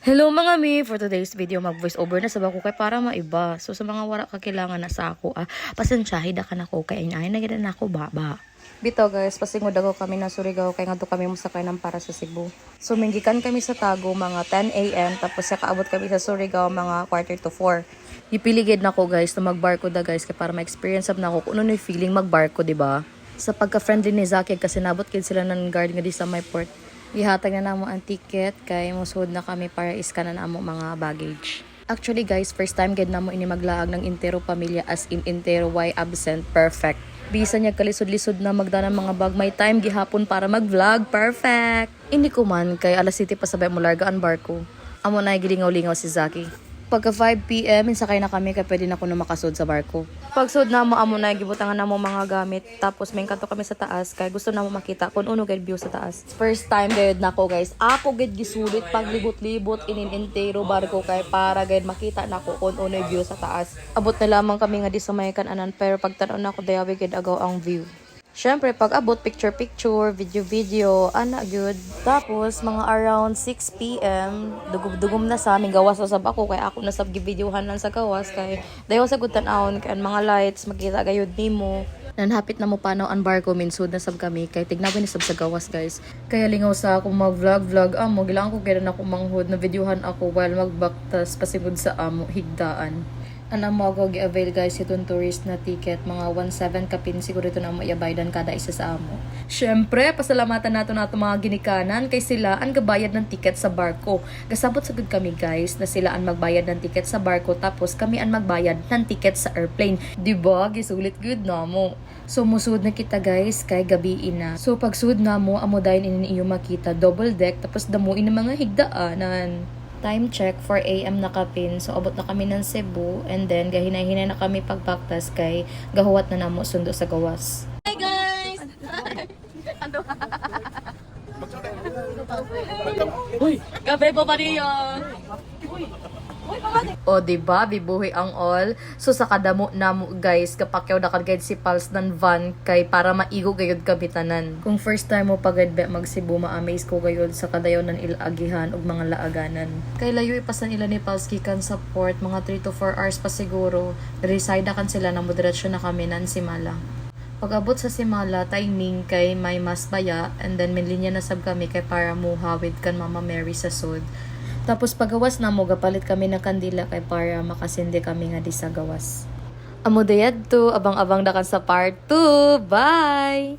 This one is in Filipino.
Hello mga mi! For today's video, mag-voice over na sa bako kay para maiba. So sa mga wala ka kailangan na sa ako, pasensyahin na ka na ko kay inahin na gina na ako baba. Bito guys, pasingod ako kami na Surigao kay ngadto kami musakay ng para sa Cebu. So minggikan kami sa Tago mga 10 AM tapos sa kaabot kami sa Surigao mga 3:45. Ipiligid na ko guys na magbarko da guys kay para ma-experience na ako kung ano yung feeling magbarko, di ba? Sa pagka-friendly ni Zaki kasi nabot kid sila ng guard nga di sa my port. Ihatag na namo ang ticket kay musud na kami para iskanan na amo mga baggage. Actually guys, first time gid namo ini maglaag ng intero pamilya as in intero why absent perfect. Bisa niya kalisod-lisod na magdanan mga bag may time gihapon para mag-vlog perfect. Hindi ko man kay alas 7 pa sabay mo larga ang barko. Amo na gilingaw-lingaw si Zaki. Pagka 5 PM, sakay na kami kaya pwede na ako na makasud sa barko. Pagsud na mo, amo na, gibutangan na mo mga gamit. Tapos may kanto kami sa taas kaya gusto na mo makita kung uno gayud view sa taas. First time gayud na ko guys. Ako gayud gisulit paglibot-libot intero barko kay para gayud makita na ko kung uno view sa taas. Abot na lamang kami nga di sa may kananan pero pagtan-on na ko dayawi gayud agaw ang view. Syempre, pag abot, picture-picture, video-video, ana good. Tapos, mga around 6 PM, dugum-dugum na sa aming gawas sa ako, kaya ako nasab videohan lang sa gawas, kay dayo sa gutan aon, kaya mga lights, makita gayud nimo. Nanhapit na mo panaw ang barko, minsud na sab kami, kay tignawin na sab sa gawas guys. Kaya lingaw sa ako mag-vlog, amo, gilang ko kaya na ako manghud, na videohan ako while magbaktas pasigod sa amo, higdaan. Ano mo ako gi-avail guys itong tourist na ticket. Mga 1.7 kapin siguro ito na mo iabaydan kada isa sa amo. Syempre, pasalamatan nato mga ginikanan kay sila ang gabayad ng ticket sa barko. Gasabot sagud kami guys na sila ang magbayad ng ticket sa barko tapos kami ang magbayad ng ticket sa airplane. Diba? Gisulit good na mo. So musud na kita guys kay gabiin na. So pagsud na mo amo dayon ini iyo makita double deck tapos damuin ng mga higdaanan. Time check 4 AM na kapin. So, abot na kami ng Cebu. And then, gahinay-hinay na kami pagbaktas kay gahuwat na namo sundo sa gawas. Hi guys! Ano? Uy! Gabi po pa niyo! O diba, bibuhi ang all. So sa kadamo namo guys, kapakyaw na kagad si Pals ng van kay para maigo gayud kabitanan. Kung first time mo pagad mag Cebu, ma-amaze ko gayud sa kadayon ng ilagihan ug mga laaganan. Kay layo ipasan ila ni Pals gikan sa port, mga 3 to 4 hours pa siguro. Reside na kan sila na moderasyon na kami nan Simala. Pag-abot sa Simala, timing kay may mas baya and then may linya na sab kami kay para muhawid kan Mama Mary sa sud. Tapos pagawas na mo, gapalit kami ng kandila kay para makasindi kami nga di sa gawas. Amo dayad to, abang-abang na kan sa part 2. Bye!